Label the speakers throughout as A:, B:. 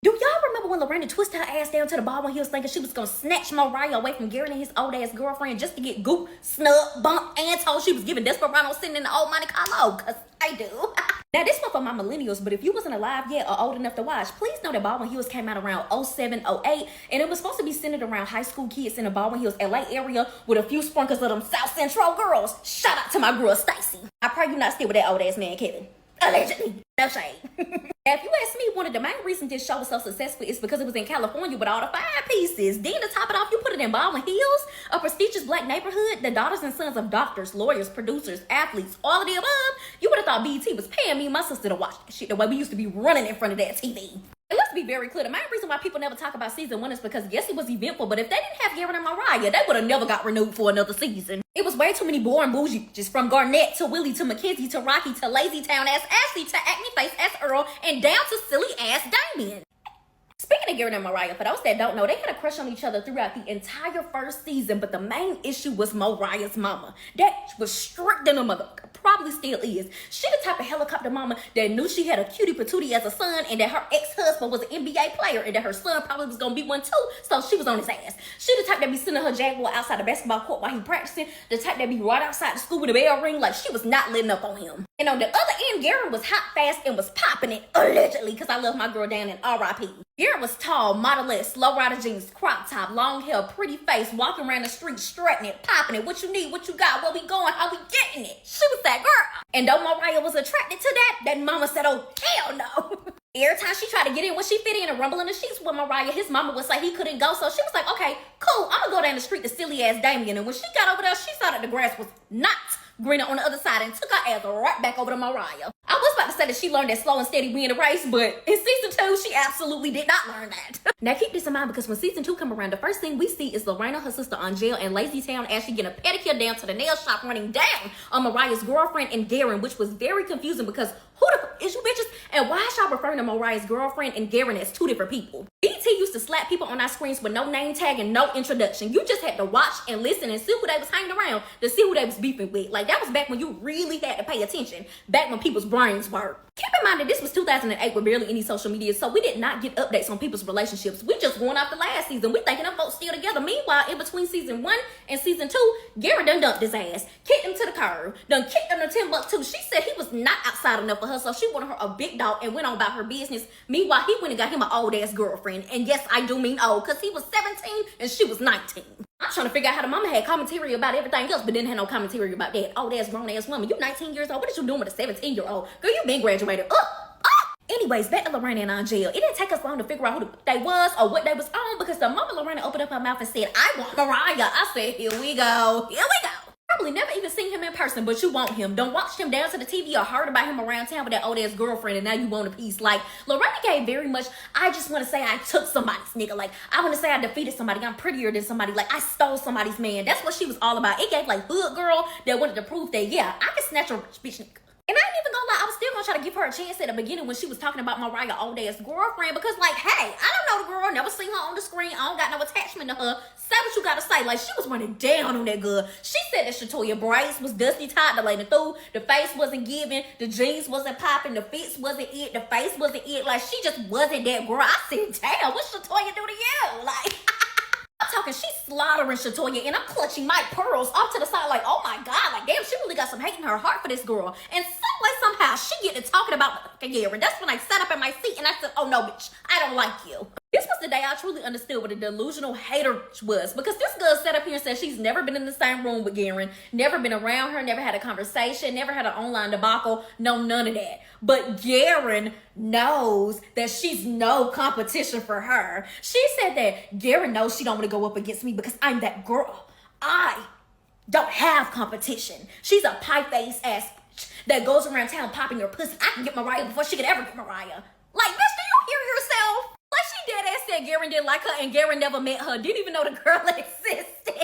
A: Do y'all remember when Lorena twisted her ass down to the Baldwin Hills thinking she was gonna snatch Mariah away from Gerren and his old ass girlfriend just to get Goodt, snub, bumped, and told she was giving Desperado sitting in the old Monte Carlo? Cause I do. Now this one for my millennials, but if you wasn't alive yet or old enough to watch, please know that Baldwin Hills came out around 07, 08, and it was supposed to be centered around high school kids in the Baldwin Hills, LA area with a few sprinkles of them South Central girls. Shout out to my girl Stacy. I pray you not still with that old ass man Kevin. Allegedly. No shade. Now, if you ask me, one of the main reasons this show was so successful is because it was in California with all the fine pieces. Then to top it off, you put it in Baldwin Hills, a prestigious black neighborhood, the daughters and sons of doctors, lawyers, producers, athletes, all of the above. You would have thought BET was paying me and my sister to watch that shit the way we used to be running in front of that TV. And let's be very clear, the main reason why people never talk about season 1 is because yes, it was eventful, but if they didn't have Garrett and Mariah, they would have never got renewed for another season. It was way too many boring bougie, just from Garnett to Willie to Mackenzie to Rocky to lazy town ass Ashley to acne face ass Earl and down to silly ass Damien. Speaking of Garrett and Mariah, for those that don't know, they had a crush on each other throughout the entire first season, but the main issue was Mariah's mama. That was strict in a mother, probably still is. She the type of helicopter mama that knew she had a cutie patootie as a son and that her ex-husband was an NBA player and that her son probably was gonna be one too, so she was on his ass. She the type that be sending her Jaguar outside the basketball court while he practicing, the type that be right outside the school with a bell ring like she was not letting up on him. And on the other end, Gerren was hot, fast, and was popping it, allegedly, because I love my girl down in R.I.P. Gerren was tall, modelette, low rider jeans, crop top, long hair, pretty face, walking around the street, strutting it, popping it. What you need, what you got, where we going, how we getting it. She was that girl. And though Mariah was attracted to that mama said, oh, hell no. Every time she tried to get in when she fit in and rumble in the sheets with Mariah, his mama would say he couldn't go. So she was like, okay, cool, I'm gonna go down the street to silly ass Damien. And when she got over there, she saw that the grass was not greener on the other side and took her ass right back over to Mariah. I was about to say that she learned that slow and steady win the race, but in season 2, she absolutely did not learn that. Now keep this in mind because when season 2 come around, the first thing we see is Lorena, her sister Angel, and Lazy Town Ashley getting a pedicure down to the nail shop running down on Mariah's girlfriend and Gerren, which was very confusing because who the is you bitches? And why is y'all referring to Mariah's girlfriend and Gerren as 2 different people? BET used to slap people on our screens with no name tag and no introduction. You just had to watch and listen and see who they was hanging around to see who they was beefing with. Like that was back when you really had to pay attention. Back when people's brains worked. Keep in mind that this was 2008 with barely any social media, so we did not get updates on people's relationships. We just going off the last season. We thinking them folks still together. Meanwhile, in between season 1 and season 2, Garrett done dumped his ass, kicked him to the curb, done kicked him to Timbuktu. She said he was not outside enough for her, so she wanted her a big dog and went on about her business. Meanwhile, he went and got him an old ass girlfriend. And yes, I do mean old, because he was 17 and she was 19. I'm trying to figure out how the mama had commentary about everything else, but didn't have no commentary about that old ass grown ass woman. You 19 years old. What is you doing with a 17-year-old? Girl, you been graduated. Anyways, back to Lorena and Angel. It didn't take us long to figure out who they was or what they was on because the moment Lorena opened up her mouth and said, I want Mariah, I said, here we go. Here we go. Probably never even seen him in person, but you want him. Don't watch him down to the TV or heard about him around town with that old ass girlfriend and now you want a piece. Like, Lorena gave very much, I just want to say I took somebody's nigga. Like, I want to say I defeated somebody. I'm prettier than somebody. Like, I stole somebody's man. That's what she was all about. It gave like hood girl that wanted to prove that, yeah, I can snatch a rich bitch nigga. And I ain't even gonna lie, I was still gonna try to give her a chance at the beginning when she was talking about Mariah old ass girlfriend because like, hey, I don't know the girl, never seen her on the screen, I don't got no attachment to her. Say what you gotta say. Like, she was running down on that girl. She said that Shatoya braids was dusty tied the lady through, the face wasn't giving, the jeans wasn't popping, the fits wasn't it, the face wasn't it. Like, she just wasn't that girl. I said, damn, what Shatoya do to you? Like, I'm talking, she's slaughtering Shatoya and I'm clutching my pearls off to the side like, oh my God, like damn, she really got some hate in her heart for this girl. And some way, somehow, she get to talking about Gerren. That's when I sat up in my seat and I said, oh no, bitch, I don't like you. This was the day I truly understood what a delusional hater was because this girl sat up here and said she's never been in the same room with Gerren, never been around her, never had a conversation, never had an online debacle, no, none of that. But Gerren knows that she's no competition for her. She said that Gerren knows she don't want to go up against me because I'm that girl. I don't have competition. She's a pie-faced ass bitch that goes around town popping her pussy. I can get Mariah before she could ever get Mariah. Like, bitch, do you hear yourself? Like, she dead ass said Gerren didn't like her and Gerren never met her. Didn't even know the girl existed.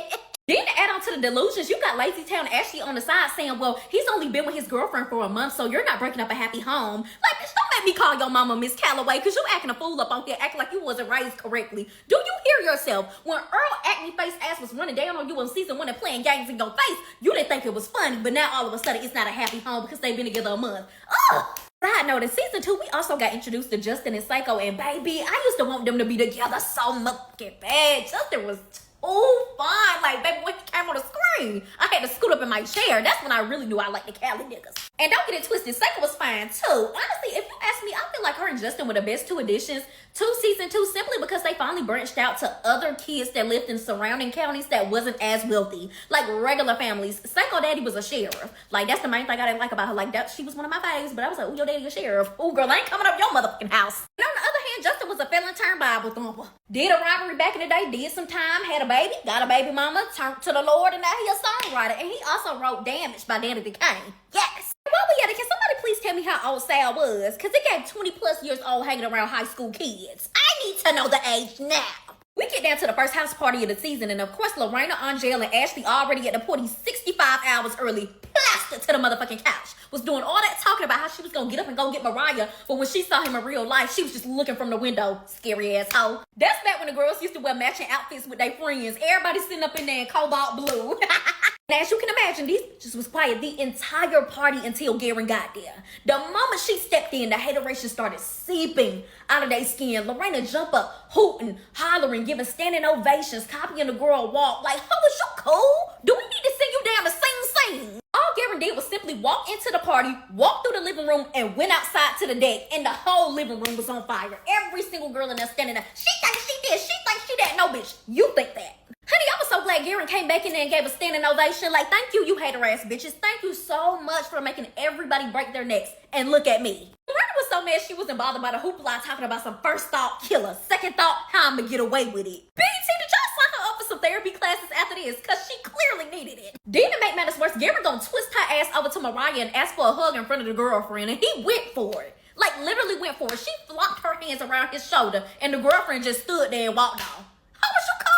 A: Then to add on to the delusions, you got Lazy Town Ashley on the side saying, well, he's only been with his girlfriend for a month, so you're not breaking up a happy home. Like, bitch, don't make me call your mama Miss Calloway, because you acting a fool up on here, acting like you wasn't raised correctly. Do you hear yourself? When Earl acne face ass was running down on you on season 1 and playing games in your face, you didn't think it was funny, but now all of a sudden it's not a happy home because they've been together a month. Ugh! Side note, in season 2, we also got introduced to Justin and Psycho, and baby, I used to want them to be together so fucking bad. Justin was too fun. Like, baby, when he came on the screen, I had to scoot up in my chair. That's when I really knew I liked the Cali niggas. And don't get it twisted, Psycho was fine too. Honestly, if you ask me, I feel like her and Justin were the best 2 additions to season 2 simply because they finally branched out to other kids that lived in surrounding counties that wasn't as wealthy. Like regular families. Psycho daddy was a sheriff. Like, that's the main thing I didn't like about her. Like, that she was one of my faves, but I was like, ooh, your daddy a sheriff. Ooh, girl, I ain't coming up your motherfucking house. And on the other hand, Justin was a felon turned Bible thumper. Did a robbery back in the day, did some time, had a baby, got a baby mama, turned to the Lord, and now he a songwriter. And he also wrote Damaged by Danny Kane. Yes. While we at it, can somebody please tell me how old Sal was? Because it gave 20 plus years old hanging around high school kids. I need to know the age now. We get down to the first house party of the season, and of course, Lorena, Angel, and Ashley already at the party 65 hours early, plastered to the motherfucking couch. Was doing all that talking about how she was gonna get up and go get Mariah, but when she saw him in real life, she was just looking from the window. Scary asshole. That's back when the girls used to wear matching outfits with their friends. Everybody sitting up in there in cobalt blue. And as you can imagine, these bitches was quiet the entire party until Gerren got there. The moment she stepped in, the hateration started seeping out of their skin. Lorena jumped up, hooting, hollering, giving standing ovations, copying the girl walk. Like, how was you cool? Do we need to send you down to sing? All Gerren did was simply walk into the party, walk through the living room, and went outside to the deck, and the whole living room was on fire. Every single girl in there standing there. She thinks she did. She thinks she that. No, bitch. You think that. Honey, I was so glad Gerren came back in there and gave a standing ovation. Like, thank you, you hater ass bitches. Thank you so much for making everybody break their necks. And look at me. Lorena was so mad she wasn't bothered by the hoopla talking about some first thought killer. Second thought, how I'm gonna get away with it. BT, did y'all sign her up for some therapy classes after this? Cause she clearly needed it. Then to make matters worse, Gerren gonna twist her ass over to Mariah and ask for a hug in front of the girlfriend. And he went for it. Like, literally went for it. She flopped her hands around his shoulder and the girlfriend just stood there and walked off. How was you cold?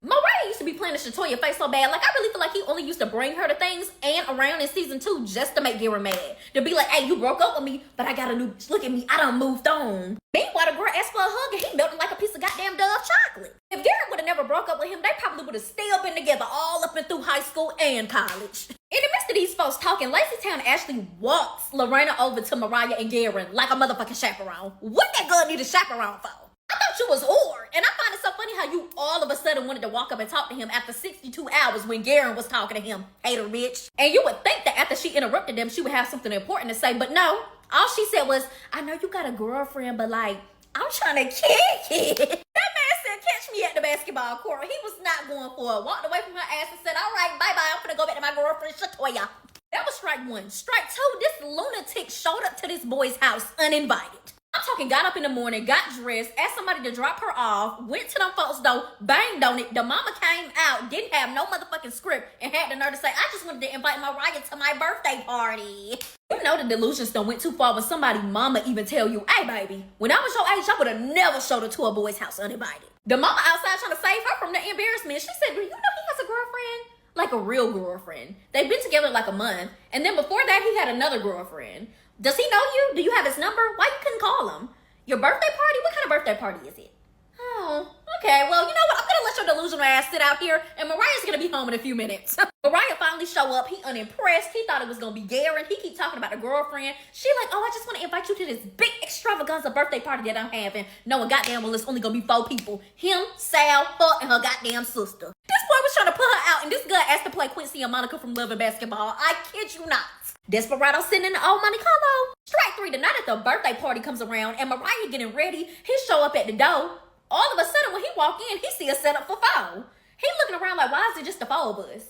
A: Mariah used to be playing the Shatoya face so bad. Like, I really feel like he only used to bring her to things and around in season 2 just to make Gerren mad. To be like, hey, you broke up with me, but I got a new, look at me, I done moved on. Meanwhile, the girl asked for a hug and he melted like a piece of goddamn Dove chocolate. If Gerren would have never broke up with him, they probably would have still been together all up and through high school and college. In the midst of these folks talking, Laceytown Ashley walks Lorena over to Mariah and Gerren like a motherfucking chaperone. What that girl need a chaperone for? I thought you was whore. And I find it so funny how you all of a sudden wanted to walk up and talk to him after 62 hours when Gerren was talking to him. Hater bitch. And you would think that after she interrupted them, she would have something important to say. But no, all she said was, I know you got a girlfriend, but like, I'm trying to kick it. That man said, catch me at the basketball court. He was not going for it. Walked away from her ass and said, all right, bye-bye. I'm gonna go back to my girlfriend, Shatoya. That was strike 1. Strike 2, this lunatic showed up to this boy's house uninvited. I'm talking got up in the morning, got dressed, asked somebody to drop her off, went to them folks' door, banged on it. The mama came out, didn't have no motherfucking script, and had the nerve to say, I just wanted to invite Mariah to my birthday party. You know the delusions done went too far when somebody mama even tell you, hey baby, when I was your age, I would have never showed her to a boy's house uninvited. The mama outside trying to save her from the embarrassment. She said, do you know he has a girlfriend? Like a real girlfriend. They've been together like a month. And then before that, he had another girlfriend. Does he know you? Do you have his number? Why you couldn't call him? Your birthday party? What kind of birthday party is it? Oh, okay. Well, you know what? I'm going to let your delusional ass sit out here, and Mariah's going to be home in a few minutes. Mariah finally show up. He unimpressed. He thought it was going to be Gerren. He keep talking about the girlfriend. She like, oh, I just want to invite you to this big extravaganza birthday party that I'm having. Knowing goddamn well it's only going to be 4 people. Him, Sal, her, and her goddamn sister. This boy was trying to put her out, and this girl asked to play Quincy and Monica from Love and Basketball. I kid you not. Desperado sitting in the old Monte Carlo. Strike 3, the night that the birthday party comes around and Mariah getting ready, he show up at the door. All of a sudden when he walk in, he see a setup for 4. He looking around like, why is it just the 4 of us?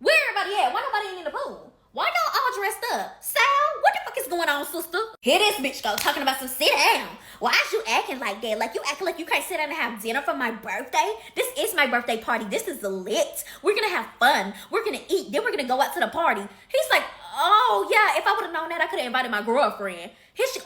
A: Where everybody at? Why nobody ain't in the pool? Why y'all all dressed up? Sal, what the fuck is going on, sister? Here this bitch go talking about some sit down. Why is you acting like that? Like you acting like you can't sit down and have dinner for my birthday? This is my birthday party. This is lit. We're gonna have fun. We're gonna eat. Then we're gonna go out to the party. He's like, oh yeah, if I would have known that, I could have invited my girlfriend.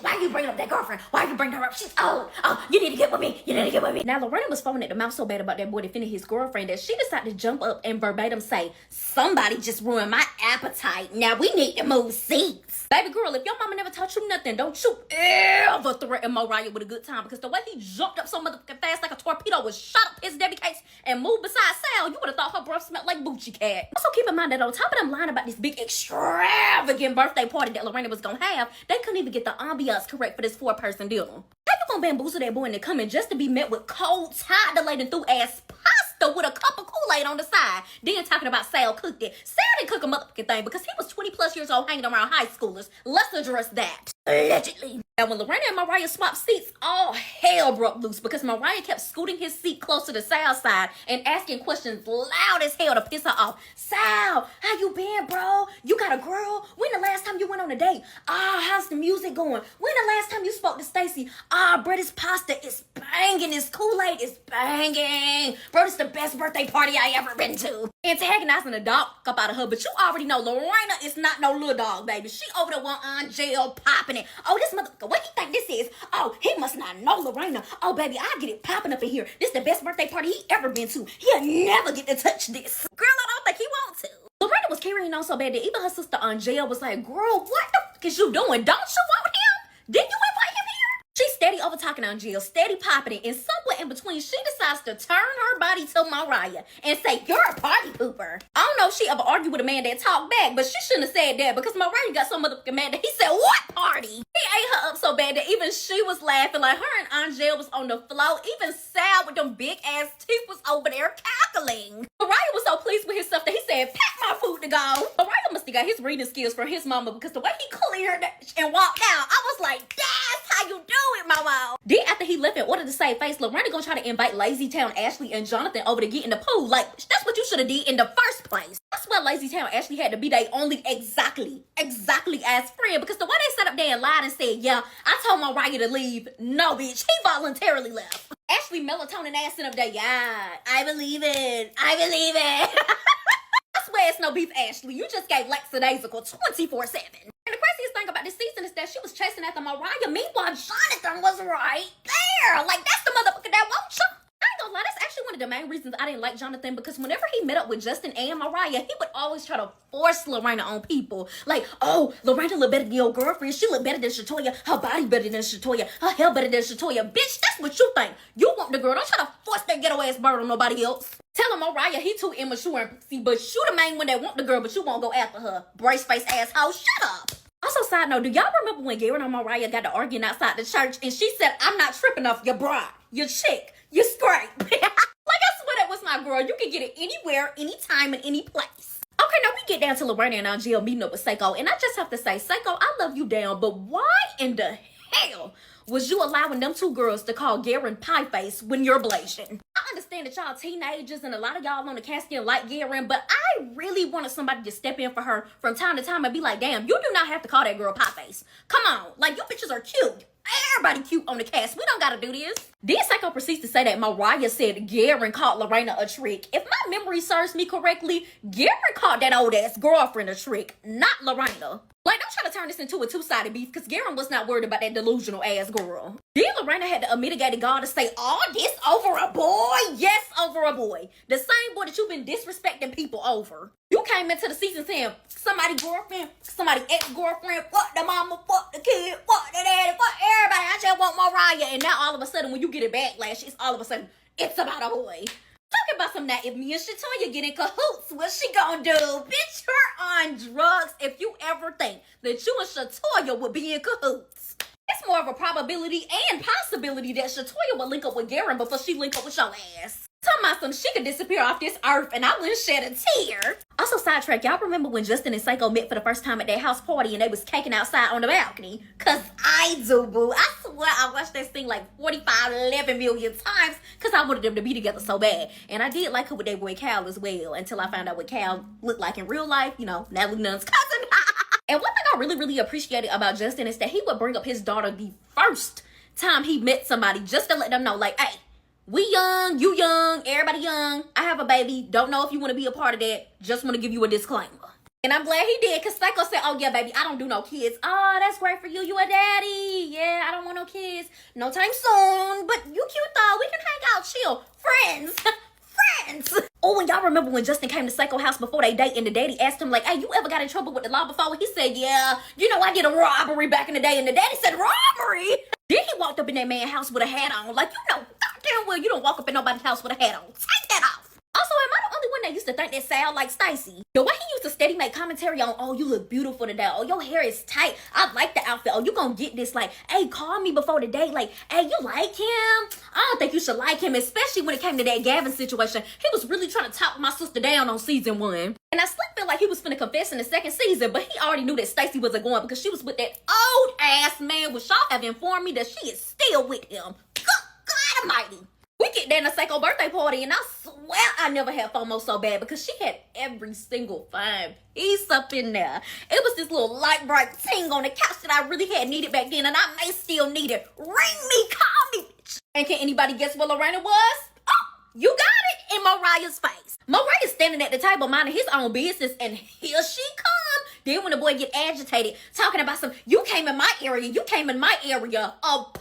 A: Why are you bringing up that girlfriend? Why are you bringing her up? She's old. Oh, you need to get with me. You need to get with me. Now, Lorena was foaming at the mouth so bad about that boy defending his girlfriend that she decided to jump up and verbatim say, somebody just ruined my appetite. Now we need to move seats. Baby girl, if your mama never taught you nothing, don't you ever threaten Mariah with a good time, because the way he jumped up so motherfucking fast like a torpedo was shot up his Debbie case and moved beside Sal, you would have thought her breath smelled like Boochie Cat. Also keep in mind that on top of them lying about this big extravagant birthday party that Lorena was gonna have, they couldn't even get the ambiance correct for this 4-person dinner. How you gonna bamboozle that boy into coming just to be met with cold, tired-delated through ass pasta with a cup of Kool-Aid on the side? Then talking about Sal cooked it. Sal didn't cook a motherfucking thing because he was 20 plus years old hanging around high schoolers. Let's address that. Allegedly. Now when Lorena and Mariah swapped seats, all hell broke loose because Mariah kept scooting his seat closer to Sal's side and asking questions loud as hell to piss her off. Sal, how you been, bro? You got a girl? When the last time you went on a date? How's the music going? When the last time you spoke to Stacy? Bro, this pasta is banging. This Kool-Aid is banging. Bro, this the best birthday party I ever been to. Antagonizing the dog up out of her, but you already know Lorena is not no little dog, baby. She over the one on jail popping it. Oh, this motherfucker, what he think this is? Oh, he must not know Lorena. Oh, baby, I get it popping up in here. This the best birthday party he ever been to. He'll never get to touch this. Girl, I don't think he wants to. Lorena was carrying on so bad that even her sister on jail was like, girl, what the fuck is you doing? Don't you want him? Didn't you invite him here? She's steady over talking on Jill, steady popping it, and somewhere in between, she decides to turn her body to Mariah and say, you're a party pooper. I don't know if she ever argued with a man that talked back, but she shouldn't have said that because Mariah got so motherfucking mad that he said, what party? He ate her up so bad that even she was laughing, like her and Angel was on the floor. Even Sal with them big ass teeth was over there cackling. Mariah was so pleased with himself that he said, pack my food to go. Mariah must have got his reading skills from his mama because the way he cleared and walked out, I was like, that's how you do it, mama. Then after he left in order to save face, Lorena gonna try to invite Lazy Town Ashley and Jonathan over to get in the pool. Like, that's what you should have did in the first place. That's why Lazy Town Ashley had to be their only exactly as friend, because the way they sat up there and lied and said, yeah, I told Mariah to leave. No, bitch, he voluntarily left. Ashley melatonin ass sitting up there, yeah, I believe it. I swear it's no beef, Ashley. You just gave lackadaisical 24/7. And the craziest thing about this season is that she was chasing after Mariah. Meanwhile, Jonathan was right there. Like, that's the motherfucker that wants you. I ain't gonna lie, that's actually one of the main reasons I didn't like Jonathan, because whenever he met up with Justin and Mariah, he would always try to force Lorena on people. Like, oh, Lorena look better than your girlfriend. She look better than Shatoya. Her body better than Shatoya. Her hair better than Shatoya. Bitch, that's what you think. You want the girl. Don't try to force that ghetto ass bird on nobody else. Tell him Mariah he too immature and pussy, but you the main one that want the girl, but you won't go after her. Brace face asshole. Shut up. Also, side note, do y'all remember when Garrett and Mariah got to arguing outside the church and she said, I'm not tripping off your bride, your chick, your scrape. Like, I swear that was my girl. You can get it anywhere, anytime, and any place. Okay, now we get down to Lorena and Angel meeting up with Seiko, and I just have to say, Seiko, I love you down, but why in the hell was you allowing them two girls to call Gerren pie face when you're blazing? I understand that y'all teenagers and a lot of y'all on the cast didn't like Gerren, but I really wanted somebody to step in for her from time to time and be like, damn, you do not have to call that girl pie face. Come on, like, you bitches are cute. Everybody cute on the cast. We don't gotta do this. Then Psycho proceeds to say that Mariah said Gerren caught Lorena a trick. If my memory serves me correctly, Gerren caught that old ass girlfriend a trick, not Lorena. Like, don't try to turn this into a two-sided beef, because Gerren was not worried about that delusional ass girl. Then Lorena had the unmitigated gall to say, all this over a boy? Yes, over a boy. The same boy that you've been disrespecting people over. You came into the season saying, somebody girlfriend, somebody ex-girlfriend, fuck the mama, fuck the kid, fuck the daddy, fuck everybody. I just want Mariah. And now all of a sudden, when you get a backlash, it's all of a sudden, it's about a boy. Talking about some that if me and Shatoya get in cahoots, what she gonna do? Bitch, you're on drugs if you ever think that you and Shatoya would be in cahoots. It's more of a probability and possibility that Shatoya would link up with Gerren before she link up with your ass. Talking about some she could disappear off this earth and I wouldn't shed a tear. Also, sidetrack, y'all remember when Justin and Psycho met for the first time at their house party and they was caking outside on the balcony? Cause I do, boo. I swear I watched that thing like 11 million times because I wanted them to be together so bad. And I did like her with their boy Cal as well, until I found out what Cal looked like in real life. You know, Natalie Nunn's cousin. And one thing I really appreciated about Justin is that he would bring up his daughter the first time he met somebody just to let them know, like, hey, we young, you young, everybody young. I have a baby. Don't know if you want to be a part of that. Just want to give you a disclaimer. And I'm glad he did, because Psycho said, oh yeah, baby, I don't do no kids. Oh, that's great for you. You a daddy. Yeah, I don't want no kids. No time soon. But you cute though. We can hang out, chill. Friends. Friends. Oh, and y'all remember when Justin came to Psycho house before they date and the daddy asked him like, hey, you ever got in trouble with the law before? He said, yeah, you know, I did a robbery back in the day. And the daddy said, robbery? Then he walked up in that man's house with a hat on. Like, you know, goddamn well you don't walk up in nobody's house with a hat on. Take that off. Also, am I the only one that used to think that sound like Stacy? The way he used to steady make commentary on, oh, you look beautiful today. Oh, your hair is tight. I like the outfit. Oh, you gonna get this. Like, hey, call me before the date. Like, hey, you like him? I don't think you should like him, especially when it came to that Gavin situation. He was really trying to talk my sister down on season 1. And I still feel like he was finna confess in the 2nd season, but he already knew that Stacy wasn't going because she was with that old ass man, which y'all have informed me that she is still with him. God almighty. We get there in a Psycho birthday party, and I swear I never had FOMO so bad because she had every single fine piece up in there. It was this little light bright ting on the couch that I really had needed back then, and I may still need it. Ring me, call me, bitch. And can anybody guess what Lorena was? Oh, you got it, in Mariah's face. Mariah's standing at the table minding his own business, and here she comes. Then when the boy get agitated, talking about some, you came in my area, Apollo,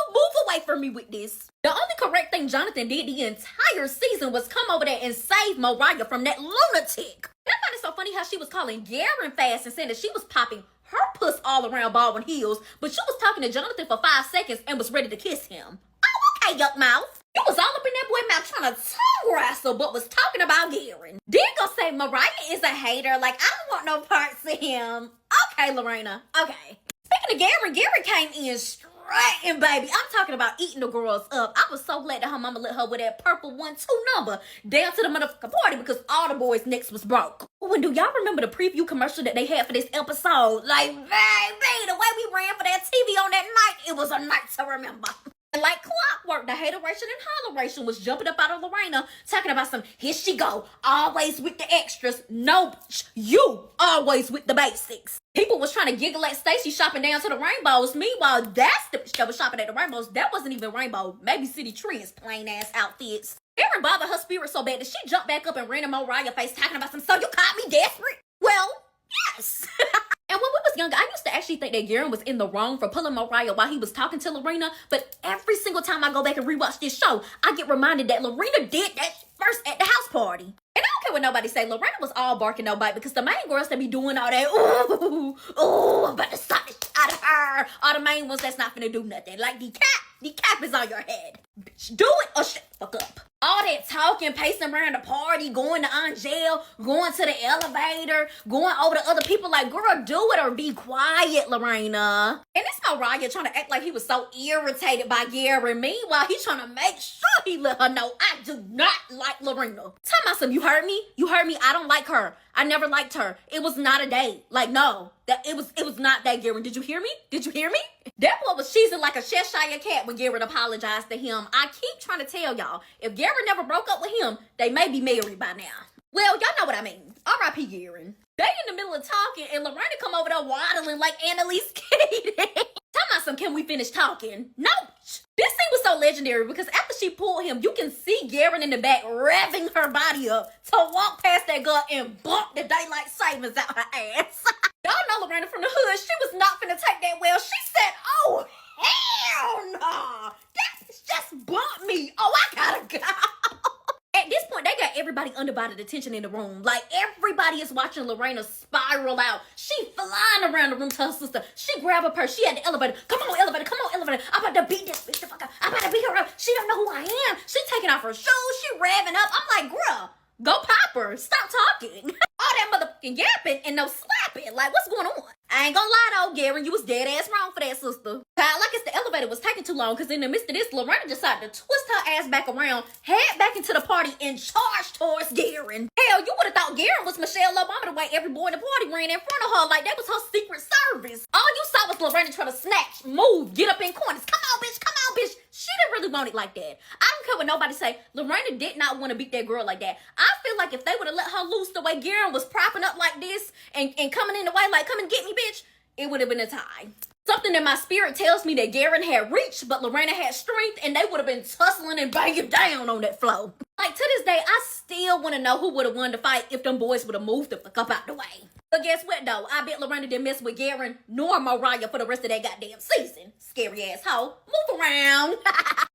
A: move away from me with this. The only correct thing Jonathan did the entire season was come over there and save Mariah from that lunatic. And I find it so funny how she was calling Gerren fast and saying that she was popping her puss all around Baldwin Hills, but she was talking to Jonathan for 5 seconds and was ready to kiss him. Oh, okay, yuck mouth. You was all up in that boy mouth trying to tongue wrestle, but was talking about Gerren. Then gonna say Mariah is a hater, like I don't want no parts of him. Okay, Lorena, okay. Speaking of Gerren came in straight, and baby, I'm talking about eating the girls up. I was so glad that her mama let her with that purple 1-2 number down to the motherfucking party because all the boys' necks was broke. Oh, and do y'all remember the preview commercial that they had for this episode? Like, baby, the way we ran for that TV on that night, it was a night to remember. And like clockwork, the hateration and holleration was jumping up out of Lorena, talking about some, here she go, always with the extras. No, bitch, you always with the basics. People was trying to giggle at Stacy shopping down to the rainbows. Meanwhile, that's the bitch that was shopping at the rainbows. That wasn't even rainbow. Maybe City Trends plain ass outfits. Gerren bothered her spirit so bad that she jumped back up and ran in Mariah's face talking about some, so you caught me desperate? Well, yes. And when we was younger, I used to actually think that Gerren was in the wrong for pulling Mariah while he was talking to Lorena. But every single time I go back and rewatch this show, I get reminded that Lorena did that first at the house party. And I don't care what nobody say, Lorena was all bark and no bite because the main girls that be doing all that, ooh, I'm about to stop the shit out of her. All the main ones that's not finna do nothing. Like the cap is on your head. Bitch, do it or shut the fuck up. All that talking, pacing around the party, going to Angel, going to the elevator, going over to other people like, girl, do it or be quiet, Lorena. And it's Mariah trying to act like he was so irritated by Gerren. Meanwhile, he's trying to make sure he let her know, I do not like Lorena. Tell me something, you heard me? You heard me? I don't like her. I never liked her. It was not a date. Like, no. It was not that, Gerren. Did you hear me? Did you hear me? That boy was cheesing like a Cheshire cat when Gerren apologized to him. I keep trying to tell y'all, if Gerren never broke up with him, they may be married by now. Well, y'all know what I mean. R.I.P. Gerren. They in the middle of talking, and Lorena come over there waddling like Annalise Keating. Tell me some, can we finish talking? No. This scene was so legendary because after she pulled him, you can see Gerren in the back revving her body up to walk past that girl and bump the daylight savings out her ass. Y'all know Lorena from the hood. She was not finna take that well. She said, oh, hell no. That just bumped me. Oh, I gotta go. At this point, they got everybody undivided attention in the room. Like, everybody is watching Lorena spiral out. She flying around the room to her sister. She grabbed her purse. She had the elevator. Come on, elevator. Come on, elevator. I'm about to beat this bitch the fuck up. I'm about to beat her up. She don't know who I am. She taking off her shoes. She revving up. I'm like, girl, go pop her. Stop talking. All that motherfucking yapping and no slapping. Like, what's going on? I ain't gonna lie though, Gerren, you was dead ass wrong for that, sister. I guess the elevator was taking too long because in the midst of this, Lorena decided to twist her ass back around, head back into the party, and charge towards Gerren. Hell, you would have thought Gerren was Michelle Obama the way every boy in the party ran in front of her like that was her secret service. All you saw was Lorena trying to snatch, move, get up in corners. Come on, bitch, come on, bitch. She didn't really want it like that. I don't care what nobody say. Lorena did not want to beat that girl like that. I feel like if they would have let her loose the way Gerren was propping up like this and coming in the way like, come and get me, bitch, it would have been a tie. Something in my spirit tells me that Gerren had reach, but Lorena had strength, and they would have been tussling and banging down on that floor. Like, to this day, I still want to know who would have won the fight if them boys would have moved the fuck up out the way. But guess what, though? I bet Lorena didn't mess with Gerren nor Mariah for the rest of that goddamn season. Scary ass hoe. Move around.